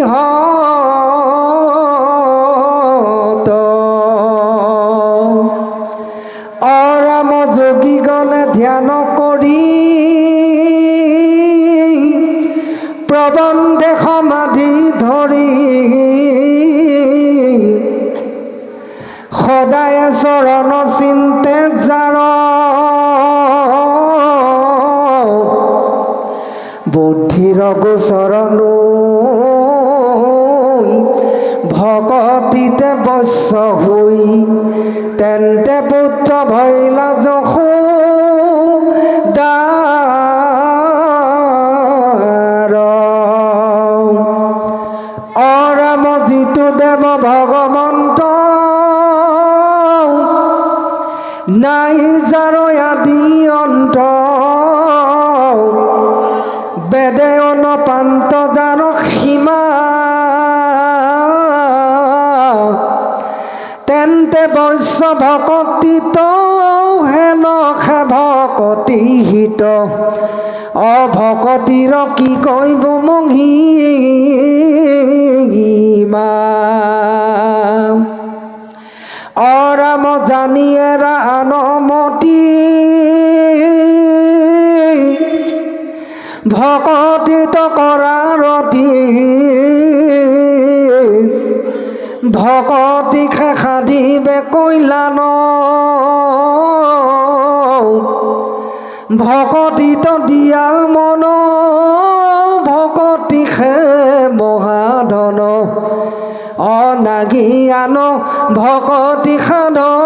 হত অৰাম যোগী গণে ধ্যান কৰি প্ৰবন্ধে সমাধি ধৰি সদায় চৰণ চিন্তে যাৰ বুদ্ধিৰ গোচৰণ ভকতিতে বশ্য হৈ তেন্তে পুত্ৰ ভৈলা যশোদাৰ অৰাম যিটো দেৱ ভগৱন্ত নাই যাৰ আদি অন্ত বেদে অনপান্ত যাৰ সীমা তেন্তে বৈশ্য ভকতিত হেন খে ভকতি হিত অভকতিৰ কি কৈব মহিমা অৰাম জানিয়েৰা আনমতি ভকতিত কৰা ৰতি ভকতি সাধিবে কৈলান ভকতিত দিয়া মন ভকতি মহাধন অনাগিয়ান ভকতি সাধন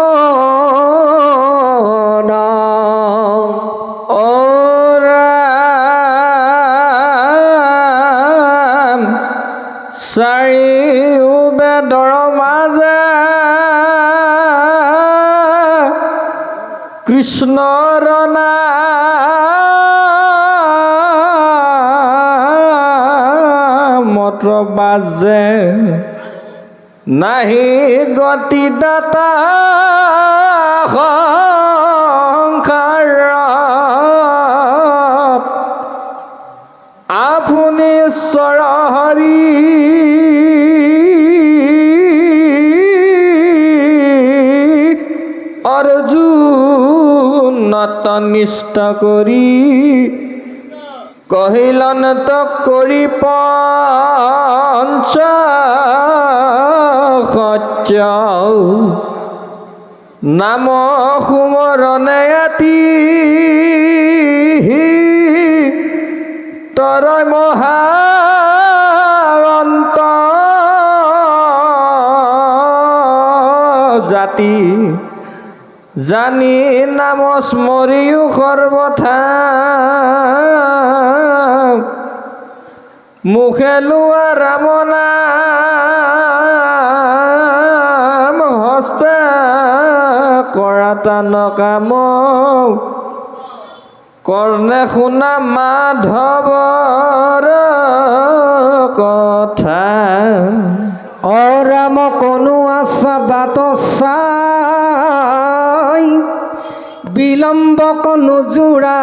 চাৰিও বেদৰ মাজে কৃষ্ণৰ নামত বাজে নাহি গতি দাতা সংসাৰত আপুনি ঈশ্বৰ হৰি অৰ্জুনত নিষ্ঠ কৰি কহিলন কৰি পঞ্চ সত্য নাম সুমৰণে আতি তৰয় মহান্ত জাতি জানি নাম স্মৰিও সৰ্বথা মুখে লোৱা ৰাম নাম হস্তে কৰা টান কাম কৰ্ণে শুনা মাধৱৰ কথা অৰাম কোনো আশা বাট চাই বিলম্ব কোনো জোৰাই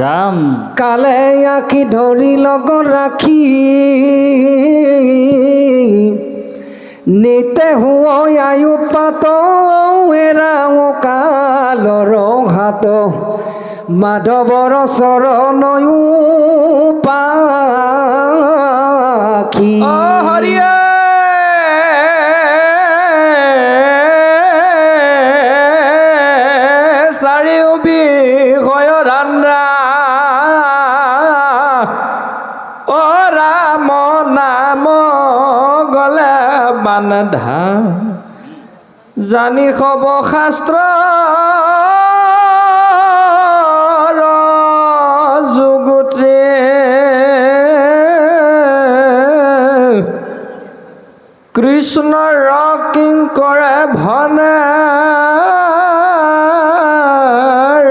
ৰাম কালে আঁকি ধৰি লগত ৰাখি নিতে হুঁয় আয়ু পাত এৰাও কালৰ হাত মাধৱৰ চৰণয়ো পাখি হৰিয়ে চাৰিও বিষয় ধান্দা অ ৰাম নাম গলে বান্ধা জানি খব শাস্ত্ৰ যুগুতে কৃষ্ণৰ কিংকৰে ভনে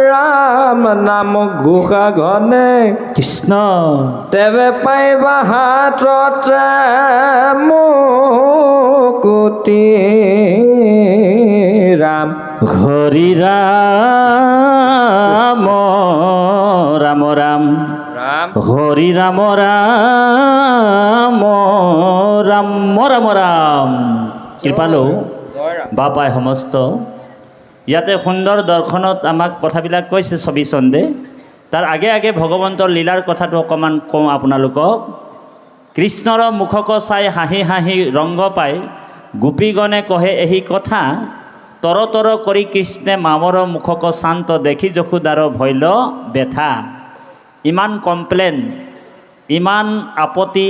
ৰাম নাম ঘোষা ঘনে কৃষ্ণ তেবে পাইবা হাততে মুকুতি ৰাম হৰি ৰাম ৰাম ৰাম ৰাম ৰাম হৰি ৰাম ৰাম ৰাম ৰাম ৰাম। কৃপালু জয় ৰাম বাপাই সমস্ত ইয়াতে সুন্দৰ দৰ্শনত আমাক কথাবিলাক কৈছে ছবি চন্দে। তাৰ আগে আগে ভগৱন্তৰ লীলাৰ কথাটো অকণমান কওঁ আপোনালোকক। কৃষ্ণৰ মুখক চাই হাঁহি হাঁহি ৰংগ পাই গোপীগণে কহে এহি কথা, তৰ তৰ কৰি কৃষ্ণে মামৰ মুখক শান্ত দেখি যশোদাৰ ভৈল বেথা। ইমান কমপ্লেইন, ইমান আপত্তি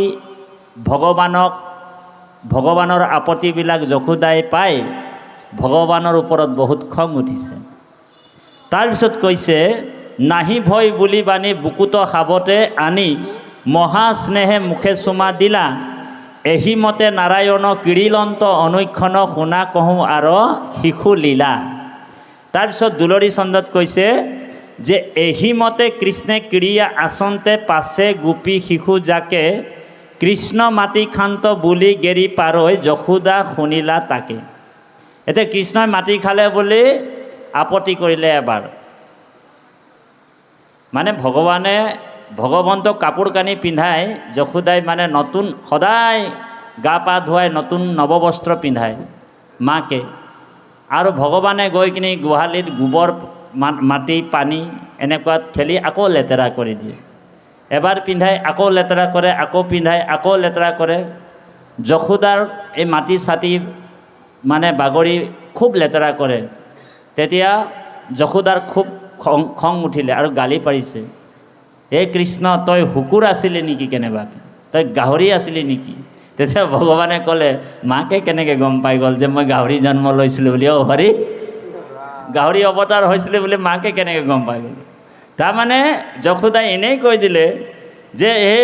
ভগৱানৰ আপত্তিবিলাক যশোদাই পাই ভগৱানৰ ওপৰত বহুত খং উঠিছে। তাৰপিছত কৈছে, নাহি ভয় বুলি বাণী বুকুত সাৱতে আনি মহা স্নেহে মুখে চুমা দিলা, এহি মতে নাৰায়ণ কিৰিলন্ত অনুক্ষণ শুনা কহোঁ আৰু শিশু লীলা। তাৰপিছত দুলৰী চন্দত কৈছে যে এহি মতে কৃষ্ণে ক্ৰিয়া আচন্তে পাছে গোপী শিশু যাকে, কৃষ্ণ মাটি খান্ত বুলি গেৰি পাৰৈ যশোদা শুনিলা তাকে। এতিয়া কৃষ্ণই মাটি খালে বুলি আপত্তি কৰিলে এবাৰ। মানে ভগৱন্তক কাপোৰ কানি পিন্ধাই যশোদাই মানে নতুন সদায় গা পা ধুৱাই নতুন নৱবস্ত্ৰ পিন্ধায় মাকে। আৰু ভগৱানে গৈ কিনি গোহালিত গোবৰ মাটি পানী এনেকুৱাত খেলি আকৌ লেতেৰা কৰি দিয়ে। এবাৰ পিন্ধাই আকৌ লেতেৰা কৰে, আকৌ পিন্ধাই আকৌ লেতেৰা কৰে। যশোদাৰ এই মাটি চাটি মানে বাগৰি খুব লেতেৰা কৰে। তেতিয়া যশোদাৰ খুব খং উঠিলে আৰু গালি পাৰিছে, হে কৃষ্ণ তই শুকুৰ আছিলি নেকি, কেনেবাকৈ তই গাহৰি আছিলি নেকি? তেতিয়া ভগৱানে ক'লে, মাকে কেনেকৈ গম পাই গ'ল যে মই গাহৰি জন্ম লৈছিলোঁ বুলি? অ' হৰি, গাহৰি অৱতাৰ হৈছিলে বুলি মাকে কেনেকৈ গম পাই গ'ল? তাৰমানে যশোদাই এনেই কৈ দিলে যে হে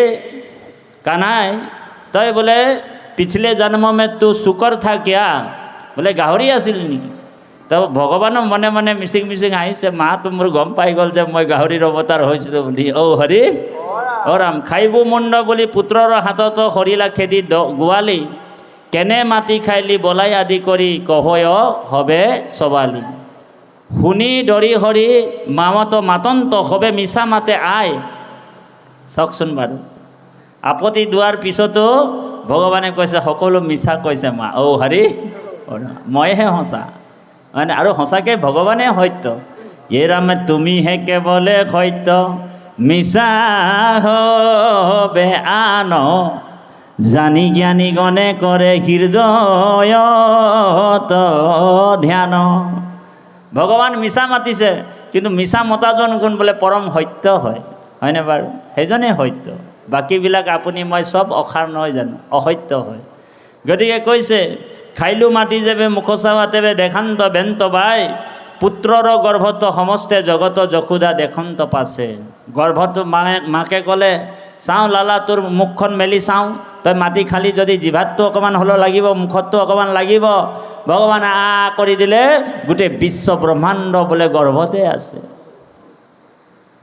কানাই, তই বোলে পিছলে জন্ম মে তু শুকৰ থা কিয়া, বোলে গাহৰি আছিলি নেকি? তো ভগৱানো মনে মনে মিচিং মিচিং আহিছে, মাতো মোৰ গম পাই গ'ল যে মই গাহৰিৰ অৱতাৰ হৈছিলোঁ বুলি। অ' হৰি অ' ৰাম, খাইবো মুণ্ড বুলি পুত্ৰৰ হাতত সৰিলা খেদি গোৱালি, কেনে মাটি খাইলি বলাই আদি কৰি কহয় হবে চবালি। শুনি ডৰি হৰি মামত মাতন্ত হবে মিছা মাতে আই। চাওকচোন বাৰু, আপত্তি দোৱাৰ পিছতো ভগৱানে কৈছে সকলো মিছা কৈছে মা। অ' হৰি মইহে সঁচা, মানে আৰু সঁচাকৈ ভগৱানে সত্য। এ ৰাম তুমিহে কেৱলে সত্য, মিছা হবে আন, জানি জ্ঞানী গণে কৰে হৃদয়ত ধ্যান। ভগৱান মিছা মাতিছে, কিন্তু মিছা মতাজন কোন? বোলে পৰম সত্য হয়, হয়নে বাৰু? সেইজনেই সত্য। বাকীবিলাক আপুনি মই চব অসাৰ নহয় জানো, অসত্য হয়। গতিকে কৈছে, খাইলো মাটি যেবে মুখচাৱা তেবে দেখান্ত বেন্ত বাই, পুত্ৰৰ গৰ্ভত সমস্তে জগত যশোদা দেখন্ত পাছে। গৰ্ভটো মাকে ক'লে, চাওঁ লালা তোৰ মুখখন মেলি চাওঁ, তই মাটি খালি যদি জিভাতটো অকণমান হ'লেও লাগিব, মুখতটো অকণমান লাগিব। ভগৱানে কৰি দিলে, গোটেই বিশ্ব ব্ৰহ্মাণ্ড বোলে গৰ্ভতে আছে।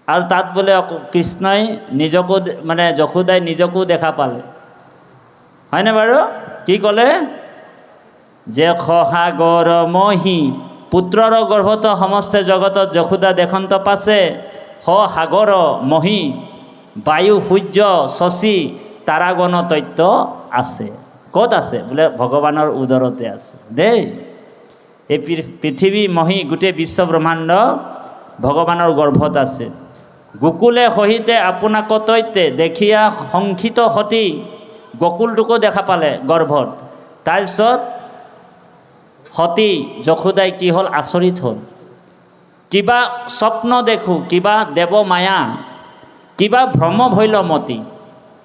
আৰু তাত বোলে কৃষ্ণই নিজকো মানে যশোদাই নিজকো দেখা পালে, হয়নে বাৰু? কি ক'লে? যে সাগৰ মহি পুত্ৰৰ গৰ্ভত সমস্তে জগতত যশোদা দেখন্ত পাছে, সাগৰ মহি বায়ু সূৰ্য শশী তাৰাগণ তত্ত্ব আছে। ক'ত আছে? বোলে ভগৱানৰ উদৰতে আছে দেই। এই পৃথিৱী মহি গোটেই বিশ্ব ব্ৰহ্মাণ্ড ভগৱানৰ গৰ্ভত আছে। গোকুলে সহিতে আপোনাক তৈতে দেখিয়া শংকিত সতী, গকুলটোকো দেখা পালে গৰ্ভত। তাৰপিছত সতী যশোদাই কি হ'ল? আচৰিত হ'ল। কিবা স্বপ্ন দেখোঁ, কিবা দেৱ মায়া, কিবা ভ্ৰম ভৈল মতি,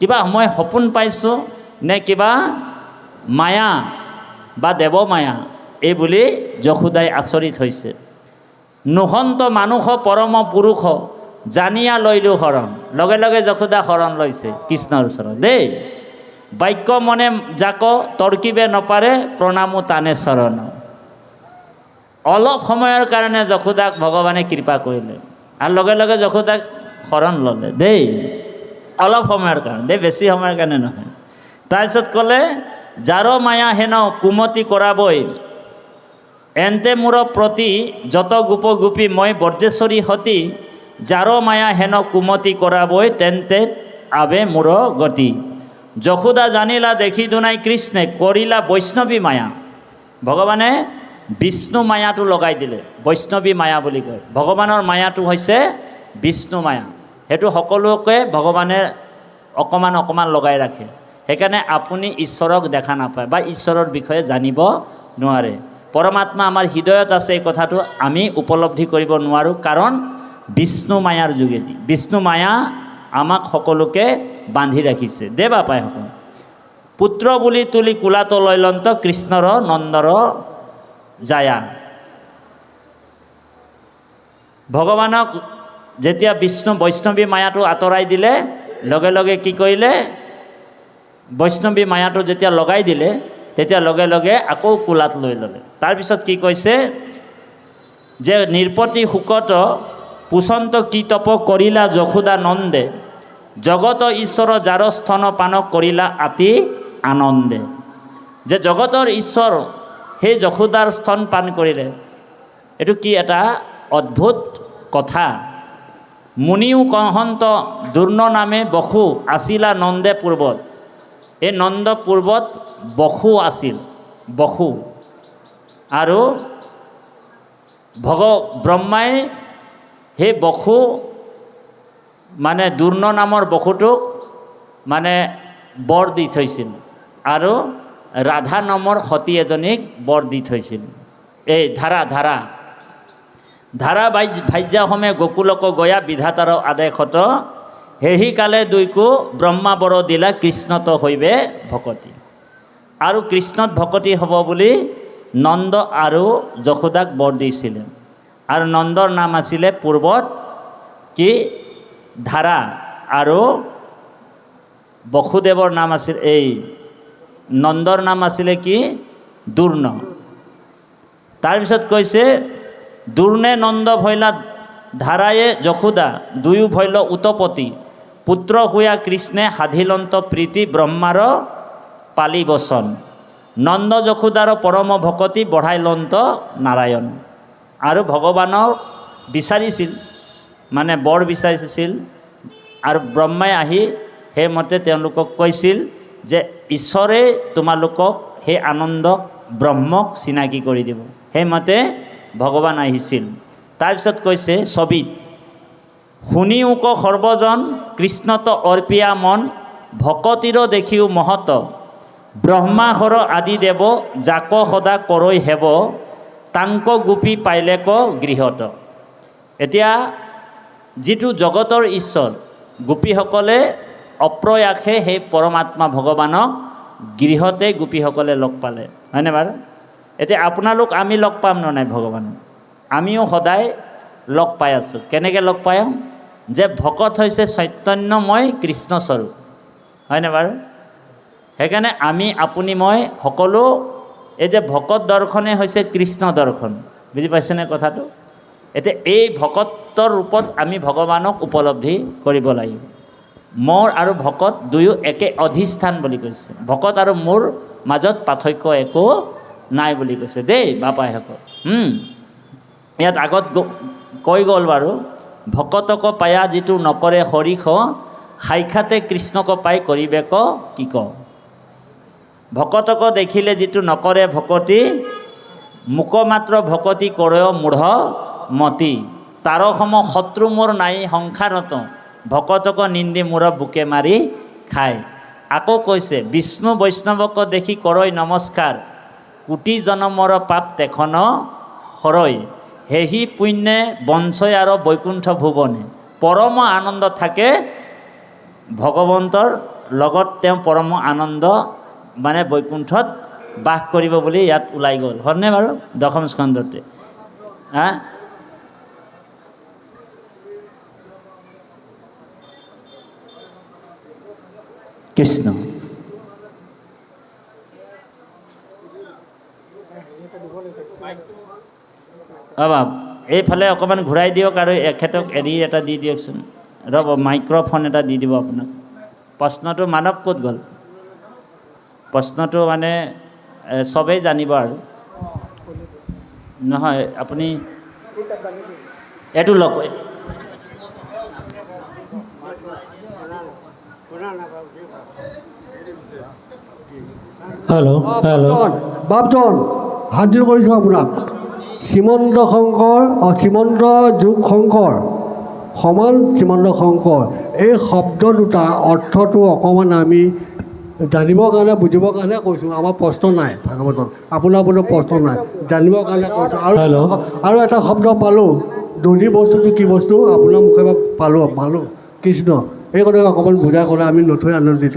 কিবা মই সপোন পাইছোঁ নে কিবা মায়া বা দেৱ মায়া, এই বুলি যশোদাই আচৰিত হৈছে। নোহন্ত মানুহ পৰম পুৰুষ জানিয়া লৈলো শৰণ। লগে লগে যশোদা শৰণ লৈছে কৃষ্ণৰ ওচৰত দেই। বাক্য মনে যাক তৰ্কিবে নপাৰে, প্ৰণামো তানে চৰণ। অলপ সময়ৰ কাৰণে যশোদাক ভগৱানে কৃপা কৰিলে, আৰু লগে লগে যশোদাক শৰণ ল'লে দেই। অলপ সময়ৰ কাৰণে দেই, বেছি সময়ৰ কাৰণে নহয়। তাৰপিছত ক'লে, যাৰ মায়া হেন কুমতি কৰাবই, এন্তে মোৰ প্ৰতি যত গোপ গোপী মই বৰ্জেশ্বৰী সতী, যাৰ মায়া হেন কুমতি কৰাবই তেন্তে আবে মূৰ গতি। যশোদা জানিলা দেখি দুনাই কৃষ্ণে কৰিলা বৈষ্ণৱী মায়া। ভগৱানে বিষ্ণু মায়াটো লগাই দিলে, বৈষ্ণৱী মায়া বুলি কয়। ভগৱানৰ মায়াটো হৈছে বিষ্ণু মায়া, সেইটো সকলোকে ভগৱানে অকণমান অকণমান লগাই ৰাখে। সেইকাৰণে আপুনি ঈশ্বৰক দেখা নাপায় বা ঈশ্বৰৰ বিষয়ে জানিব নোৱাৰে। পৰমাত্মা আমাৰ হৃদয়ত আছে, এই কথাটো আমি উপলব্ধি কৰিব নোৱাৰোঁ, কাৰণ বিষ্ণু মায়াৰ যোগেদি। বিষ্ণু মায়া আমাক সকলোকে বান্ধি ৰাখিছে। দে বাপাইসকল, পুত্ৰ বুলি তুলি কোলাত লৈলন্ত কৃষ্ণৰ নন্দৰ জায়া। ভগৱানক যেতিয়া বিষ্ণু বৈষ্ণৱী মায়াটো আঁতৰাই দিলে, লগে লগে কি কৰিলে, বৈষ্ণৱী মায়াটো যেতিয়া লগাই দিলে, তেতিয়া লগে লগে আকৌ কোলাত লৈ ল'লে। তাৰপিছত কি কৈছে যে নিৰ্পতি শোকত পুচন্ত কি তপ কৰিলা যশোদা নন্দে, জগত ঈশ্বৰ যাৰ স্তন পান কৰিলা আতি আনন্দে। যে জগতৰ ঈশ্বৰ সেই যশোদাৰ স্তন পান কৰিলে, এইটো কি এটা অদ্ভুত কথা। মুনিও কহন্ত দুৰ্ণ নামে বসু আছিলা নন্দে পূৰ্বত। এই নন্দ পূৰ্বত বসু আছিল, বসু। আৰু ব্ৰহ্মাই সেই বসু মানে দুৰ্ণ নামৰ বসুটোক মানে বৰ দি থৈছিল, আৰু ৰাধা নামৰ সতী এজনীক বৰ দি থৈছিল। এই ধাৰা ভাজ্যাসমে গোকুলক গয়া বিধাতাৰ আদেশত, সেহি কালে দুইকো ব্ৰহ্মা বৰ দিলা কৃষ্ণত হৈবে ভকতি। আৰু কৃষ্ণত ভকতি হ'ব বুলি নন্দ আৰু যশোদাক বৰ দিছিলে। আৰু নন্দৰ নাম আছিলে পূৰ্বত কি ধাৰা, আৰু বসুদেৱৰ নাম আছিল, এই নন্দৰ নাম আছিলে কি দুৰ্ণ। তাৰপিছত কৈছে দুৰ্ণে নন্দ ভৈলা ধাৰায়ে যশোদা, দুয়ো ভৈল উতপতি। পুত্ৰ হোৱা কৃষ্ণে সাধিলন্ত প্ৰীতি ব্ৰহ্মাৰ পালি বচন। নন্দ যশোদাৰ পৰম ভকতি বঢ়াইলন্ত নাৰায়ণ। আৰু ভগৱানক বিচাৰিছিল, মানে বৰ বিচাৰিছিল, আৰু ব্ৰহ্মাই আহি সেইমতে তেওঁলোকক কৈছিল যে ঈশ্বৰে তোমালোকক সেই আনন্দক ব্ৰহ্মক চিনাকি কৰি দিব। সেইমতে ভগৱান আহিছিল। তাৰপিছত কৈছে ছবিত শুনিওক সৰ্বজন কৃষ্ণত অৰ্পিয়া মন, ভকতিৰ দেখিও মহত ব্ৰহ্মাহৰ আদি দেৱ, যাক সদা কৰৈ হেব তাংক গোপী পাইলেক গৃহত। এতিয়া যিটো জগতৰ ঈশ্বৰ, গোপীসকলে অপ্ৰয়াসে সেই পৰমাত্মা ভগৱানক গৃহতে গোপীসকলে লগ পালে, হয়নে বাৰু? এতিয়া আপোনালোক আমি লগ পাম নে নাই ভগৱানক? আমিও সদায় লগ পাই আছোঁ। কেনেকৈ লগ পাওঁ? যে ভকত হৈছে চৈতন্যময় কৃষ্ণস্বৰূপ, হয়নে বাৰু? সেইকাৰণে আমি আপুনি মই সকলো এই যে ভকত দৰ্শনে হৈছে কৃষ্ণ দৰ্শন, বুজি পাইছেনে কথাটো? এতিয়া এই ভকতৰ ৰূপত আমি ভগৱানক উপলব্ধি কৰিব লাগিব। মোৰ আৰু ভকত দুয়ো একে অধিষ্ঠান বুলি কৈছে। ভকত আৰু মোৰ মাজত পাৰ্থক্য একো নাই বুলি কৈছে দেই বাপাইসকল। ইয়াত আগত কৈ গ'ল বাৰু, ভকতক পায়া যিটো নকৰে হৰিষ, সাক্ষাতে কৃষ্ণক পাই কৰিবেক কি ক। ভকতক দেখিলে যিটো নকৰে ভকতি, মোক মাত্ৰ ভকতি কৰে মূঢ় মতি। তাৰ সম শত্ৰু মোৰ নাই সংসাৰত, ভকতক নিন্দি মূৰ বুকে মাৰি খায়। আকৌ কৈছে বিষ্ণু বৈষ্ণৱক দেখি কৰৈ নমস্কাৰ, কোটি জনমৰ পাপ তেখন হৰৈ। সেহি পুণ্যে বঞ্চয় আৰু বৈকুণ্ঠ ভুৱনে। পৰম আনন্দ থাকে ভগৱন্তৰ লগত, তেওঁ পৰম আনন্দ মানে বৈকুণ্ঠত বাস কৰিব বুলি ইয়াত ওলাই গ'ল, হয়নে বাৰু? দশম স্কন্ধতে কৃষ্ণ। বাপ এইফালে অকণমান ঘূৰাই দিয়ক আৰু এখেতক এৰি এটা দি দিয়কচোন। ৰ'ব, মাইক্ৰফোন এটা দি দিব আপোনাক। প্ৰশ্নটো মানৱ ক'ত গ'ল? প্ৰশ্নটো মানে চবেই জানিব আৰু নহয়, আপুনি এইটো লওক। হেল্ল' হেল্ল' বাপজন হাজিৰ কৰিছোঁ আপোনাক শ্ৰীমন্ত শংকৰ শ্ৰীমন্ত যোগ শংকৰ সমান শ্ৰীমন্ত শংকৰ এই শব্দ দুটা অৰ্থটো অকণমান আমি জানিবৰ কাৰণে বুজিবৰ কাৰণে কৈছোঁ আমাৰ প্ৰশ্ন নাই ভাগৱতত আপোনাৰ প্ৰশ্ন নাই জানিবৰ কাৰণে কৈছোঁ আৰু এটা শব্দ পালোঁ দধি বস্তুটো কি বস্তু আপোনাৰ মুখে পালোঁ কৃষ্ণ এই কথা অকণমান বুজাই ক'লে আমি নথৈ আনন্দিত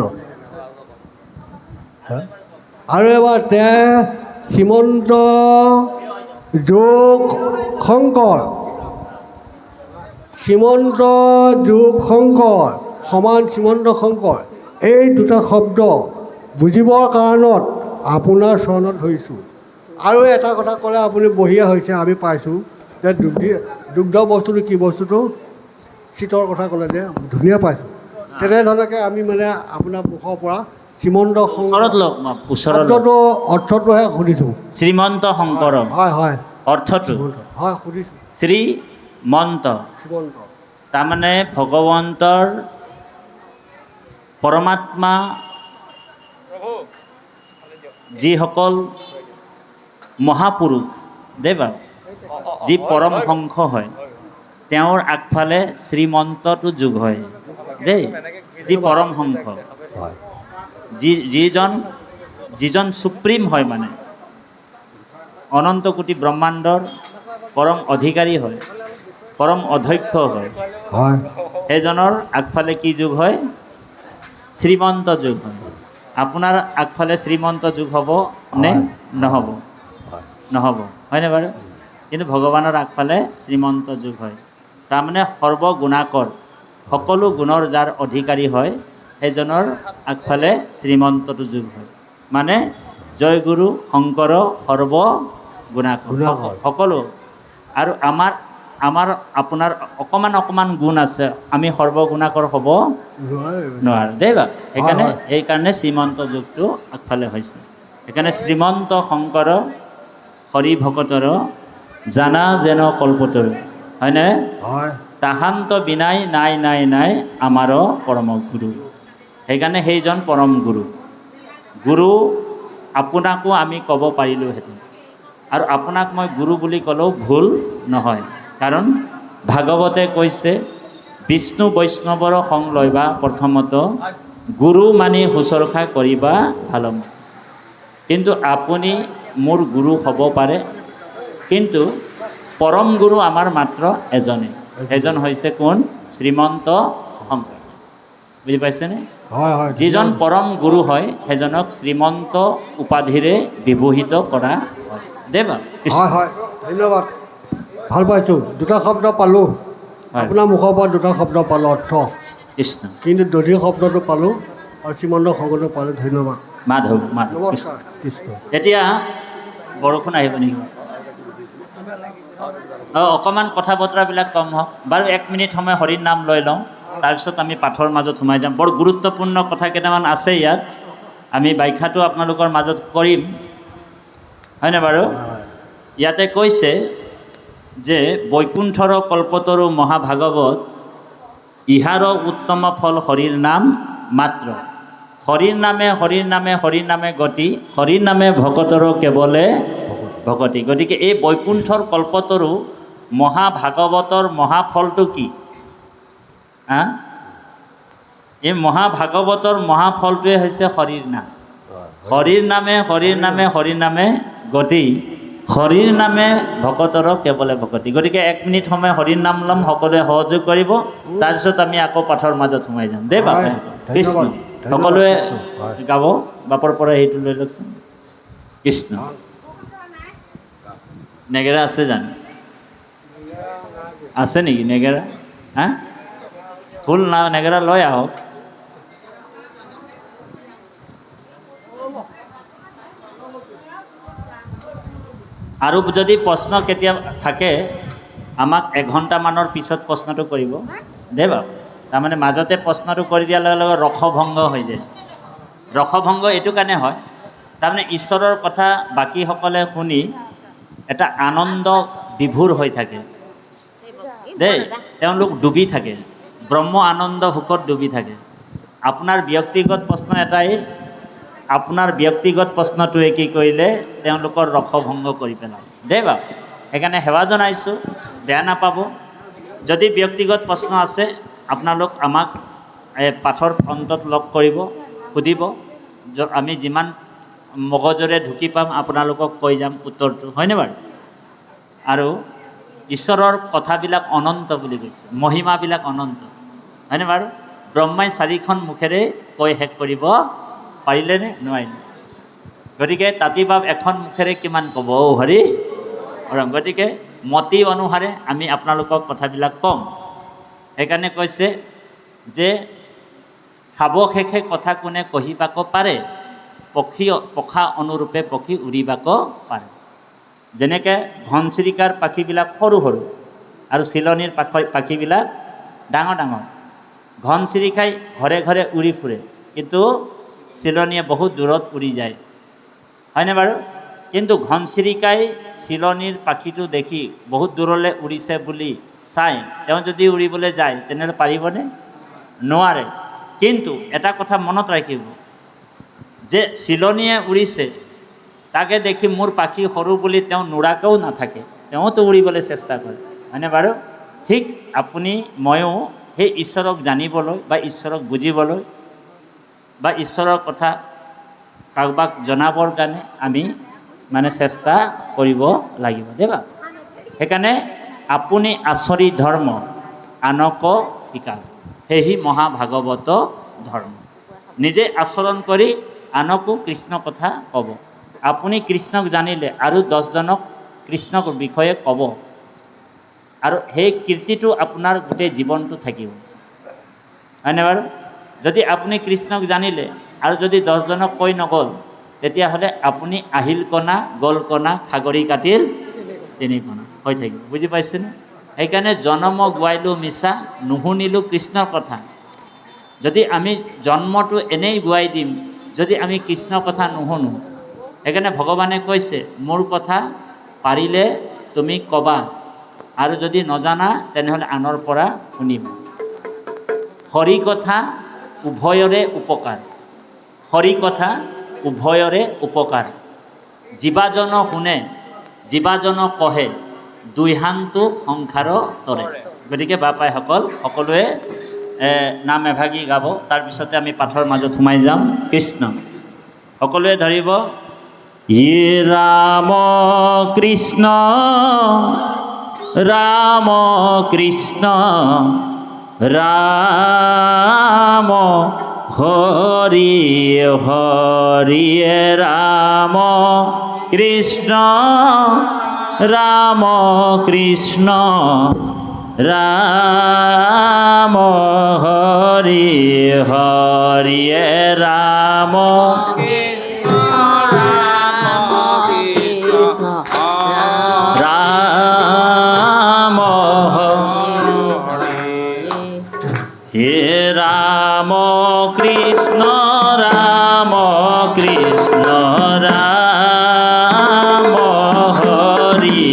আৰু এবাৰ শ্ৰীমন্ত যোগ শংকৰ শ্ৰীমন্ত যোগ শংকৰ সমান শ্ৰীমন্ত শংকৰ এই দুটা শব্দ বুজিবৰ কাৰণত আপোনাৰ চৰণত ধৰিছোঁ আৰু এটা কথা ক'লে আপুনি বঢ়িয়া হৈছে আমি পাইছোঁ যে দুগ্ধ বস্তুটো কি বস্তুটো চিতৰ কথা ক'লে যে ধুনীয়া পাইছোঁ তেনেধৰণকে আমি মানে আপোনাৰ মুখৰ পৰা শ্ৰীমন্ত শংকৰটো অৰ্থটোহে সুধিছোঁ শ্ৰীমন্ত শংকৰ হয় হয় অৰ্থটো হয় সুধিছোঁ শ্ৰীমন্ত তাৰমানে ভগৱন্তৰ পৰমাত্মা যিসকল মহাপুৰুষ দেৱা যি পৰম হংস হয় তেওঁৰ আগফালে শ্ৰীমন্তটো যোগ হয় দেই যি পৰম হংস যিজন সুপ্ৰিম হয় মানে অনন্ত কোটি ব্ৰহ্মাণ্ডৰ পৰম অধিকাৰী হয় পৰম অধ্যক্ষ হয় সেইজনৰ আগফালে কি যোগ হয় শ্ৰীমন্ত যোগ হয় আপোনাৰ আগফালে শ্ৰীমন্ত যোগ হ'ব নে নহ'ব নহ'ব হয়নে বাৰু কিন্তু ভগৱানৰ আগফালে শ্ৰীমন্ত যোগ হয় তাৰমানে সৰ্বগুণাকৰ সকলো গুণৰ যাৰ অধিকাৰী হয় সেইজনৰ আগফালে শ্ৰীমন্তটো যোগ হয় মানে জয়গুৰু শংকৰ সৰ্বগুণাকৰ সকলো আৰু আমাৰ আপোনাৰ অকণমান গুণ আছে আমি সৰ্বগুণাকৰ হ'ব নোৱাৰোঁ দেই বা সেইকাৰণে শ্ৰীমন্ত যুগটো আগফালে হৈছে সেইকাৰণে শ্ৰীমন্ত শংকৰ হৰি ভকতৰ জানা যেন কল্পতৰ হয়নে তাহান্ত বিনাই নাই আমাৰ পৰম গুৰু সেইকাৰণে সেইজন পৰম গুৰু আপোনাকো আমি ক'ব পাৰিলোঁহেঁতেন আৰু আপোনাক মই গুৰু বুলি ক'লেও ভুল নহয় কাৰণ ভাগৱতে কৈছে বিষ্ণু বৈষ্ণৱৰ সং লয়বা প্ৰথমত গুৰু মানি শুশ্ৰূষা কৰিবা ভাল কিন্তু আপুনি মোৰ গুৰু হ'ব পাৰে কিন্তু পৰম গুৰু আমাৰ মাত্ৰ এজনে সেইজন হৈছে কোন শ্ৰীমন্ত শংকৰ বুজি পাইছেনে যিজন পৰম গুৰু হয় সেইজনক শ্ৰীমন্ত উপাধিৰে বিভূষিত কৰা হয় দেৱা হয় ধন্যবাদ ভাল পাইছোঁ দুটা শব্দ পালোঁ আপোনাৰ মুখৰ পৰা দুটা শব্দ পালোঁ অৰ্থ কৃষ্ণ কিন্তু দধি শব্দটো পালোঁ আৰু শ্ৰীমন্ত শব্দটো পালোঁ ধন্যবাদ মাধৱ নমস্কাৰ কৃষ্ণ এতিয়া বৰষুণ আহিব নেকি অকণমান কথা বতৰাবিলাক কম হওক বাৰু 1 মিনিট সময় হৰিৰ নাম লৈ লওঁ তাৰপিছত আমি পাঠৰ মাজত সোমাই যাম বৰ গুৰুত্বপূৰ্ণ কথা কেইটামান আছে ইয়াত আমি ব্যাখ্যাটো আপোনালোকৰ মাজত কৰিম হয়নে বাৰু ইয়াতে কৈছে যে বৈকুণ্ঠৰ কল্পতৰু মহাভাগৱত ইহাৰ উত্তম ফল হৰিৰ নাম মাত্ৰ হৰিৰ নামে গতি হৰিৰ নামে ভকতৰ কেৱলে ভকতি গতিকে এই বৈকুণ্ঠৰ কল্পতৰু মহাভাগৱতৰ মহাফলটো কি এই মহাভাগৱতৰ মহাফলটোৱে হৈছে হৰিৰ নাম হৰিৰ নামে গতি হৰিৰ নামে ভকতৰ কেৱলে ভকতি গতিকে 1 মিনিট সময় হৰিৰ নাম ল'ম সকলোৱে সহযোগ কৰিব তাৰপিছত আমি আকৌ পাঠৰ মাজত সোমাই যাম দেই বাপে কৃষ্ণ সকলোৱে গাব বাপৰ পৰা সেইটো লৈ লওকচোন কৃষ্ণ নেগেৰা আছে জানো আছে নেকি নেগেৰা ফুল না নেগেৰা লৈ আহক আৰু যদি প্ৰশ্ন কেতিয়া থাকে আমাক 1 ঘণ্টামানৰ পিছত প্ৰশ্নটো কৰিব দে বাবু তাৰমানে মাজতে প্ৰশ্নটো কৰি দিয়াৰ লগে লগে ৰসভংগ হৈ যায় ৰসভংগ এইটো কাৰণে হয় তাৰমানে ঈশ্বৰৰ কথা বাকীসকলে শুনি এটা আনন্দ বিভোৰ হৈ থাকে দেই তেওঁলোক ডুবি থাকে ব্ৰহ্ম আনন্দ সুখত ডুবি থাকে আপোনাৰ ব্যক্তিগত প্ৰশ্ন এটাই, আপোনাৰ ব্যক্তিগত প্ৰশ্নটোৱে কি কৰিলে তেওঁলোকৰ ৰসভংগ কৰি পেলালে দেই বাৰু। সেইকাৰণে সেৱা জনাইছোঁ, বেয়া নাপাব। যদি ব্যক্তিগত প্ৰশ্ন আছে আপোনালোক আমাক পাঠৰ ফ্ৰণ্টত লগ কৰিব, সুধিব, আমি যিমান মগজৰে ঢুকি পাম আপোনালোকক কৈ যাম উত্তৰটো, হয়নে বাৰু? আৰু ঈশ্বৰৰ কথাবিলাক অনন্ত বুলি কৈছে, মহিমাবিলাক অনন্ত, হয়নে বাৰু? ব্ৰহ্মাই 4খন মুখেৰে কৈ শেষ কৰিব পাৰিলেনে? নোৱাৰিলে। গতিকে তাতিবাব এখন মুখেৰে কিমান ক'ব? অ হৰি ৰাম। গতিকে মতি অনুসাৰে আমি আপোনালোকক কথাবিলাক ক'ম। সেইকাৰণে কৈছে যে খাব শেষে কথা কোনে কহিবাক পাৰে, পখা অনুৰূপে পক্ষী উৰিবাক পাৰে। যেনেকৈ ঘনচিৰিকাৰ পাখিবিলাক সৰু সৰু আৰু চিলনীৰ পাখিবিলাক ডাঙৰ ডাঙৰ। ঘনচিৰিকাই ঘৰে ঘৰে উৰি ফুৰে, কিন্তু চিলনীয়ে বহুত দূৰত উৰি যায়, হয়নে বাৰু? কিন্তু ঘনচিৰিকাই চিলনীৰ পাখিটো দেখি বহুত দূৰলৈ উৰিছে বুলি চাই তেওঁ যদি উৰিবলৈ যায় তেনেহ'লে পাৰিবনে? নোৱাৰে। কিন্তু এটা কথা মনত ৰাখিব যে চিলনীয়ে উৰিছে, তাকে দেখি মোৰ পাখি সৰু বুলি তেওঁ নোৰাকেও নাথাকে, তেওঁতো উৰিবলৈ চেষ্টা কৰে, হয়নে বাৰু? ঠিক আপুনি ময়ো সেই ঈশ্বৰক জানিবলৈ বা ঈশ্বৰক বুজিবলৈ বা ঈশ্বৰৰ কথা কাৰোবাক জনাবৰ কাৰণে আমি চেষ্টা কৰিব লাগিব দেই বা। সেইকাৰণে আপুনি আচৰি ধৰ্ম আনকো শিকাব, সেহি মহাভাগৱত ধৰ্ম। নিজে আচৰণ কৰি আনকো কৃষ্ণ কথা ক'ব। আপুনি কৃষ্ণক জানিলে আৰু 10জনক কৃষ্ণক বিষয়ে ক'ব, আৰু সেই কীৰ্তিটো আপোনাৰ গোটেই জীৱনটো থাকিব, হয়নে বাৰু? যদি আপুনি কৃষ্ণক জানিলে আৰু যদি 10জনক কৈ নগ'ল, তেতিয়াহ'লে আপুনি আহিল কণা গ'ল কণা খাগৰি কাটিল 3 কণা হৈ থাকিব। বুজি পাইছেনে? সেইকাৰণে জনম গোৱাইলোঁ মিছা, নুশুনিলোঁ কৃষ্ণৰ কথা। যদি আমি জন্মটো এনেই গোৱাই দিম, যদি আমি কৃষ্ণৰ কথা নুশুনো, সেইকাৰণে ভগৱানে কৈছে মোৰ কথা পাৰিলে তুমি ক'বা, আৰু যদি নজানা তেনেহ'লে আনৰ পৰা শুনিবা। হৰি কথা উভয়ৰে উপকাৰ, হৰি কথা উভয়ৰে উপকাৰ। জীৱাজন শুনে জীৱাজন কহে, দুইহানটো সংসাৰ তৰে। গতিকে বাপাইসকল সকলোৱে নাম এভাগি গাব, তাৰপিছতে আমি পাঠৰ মাজত সোমাই যাম। কৃষ্ণ সকলোৱে ধৰিব। য়ে ৰাম কৃষ্ণ ৰাম কৃষ্ণ ৰাম হৰি হৰি, ৰাম কৃষ্ণ ৰাম কৃষ্ণ ৰাম হৰি হৰি, ৰাম হে রাম কৃষ্ণ রাম কৃষ্ণ রাম হরি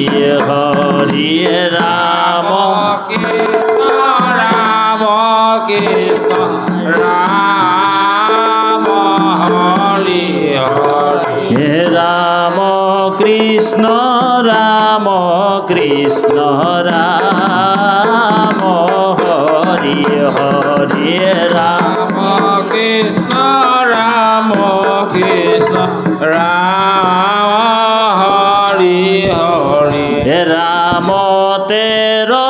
হরি, রাম কৃষ্ণ রাম কৃষ্ণ রাম হরি হরি, হে রাম কৃষ্ণ রাম কৃষ্ণ রাম হরি হরি, রাম কৃষ্ণ রাম কৃষ্ণ রাম হরি হরি, রামতে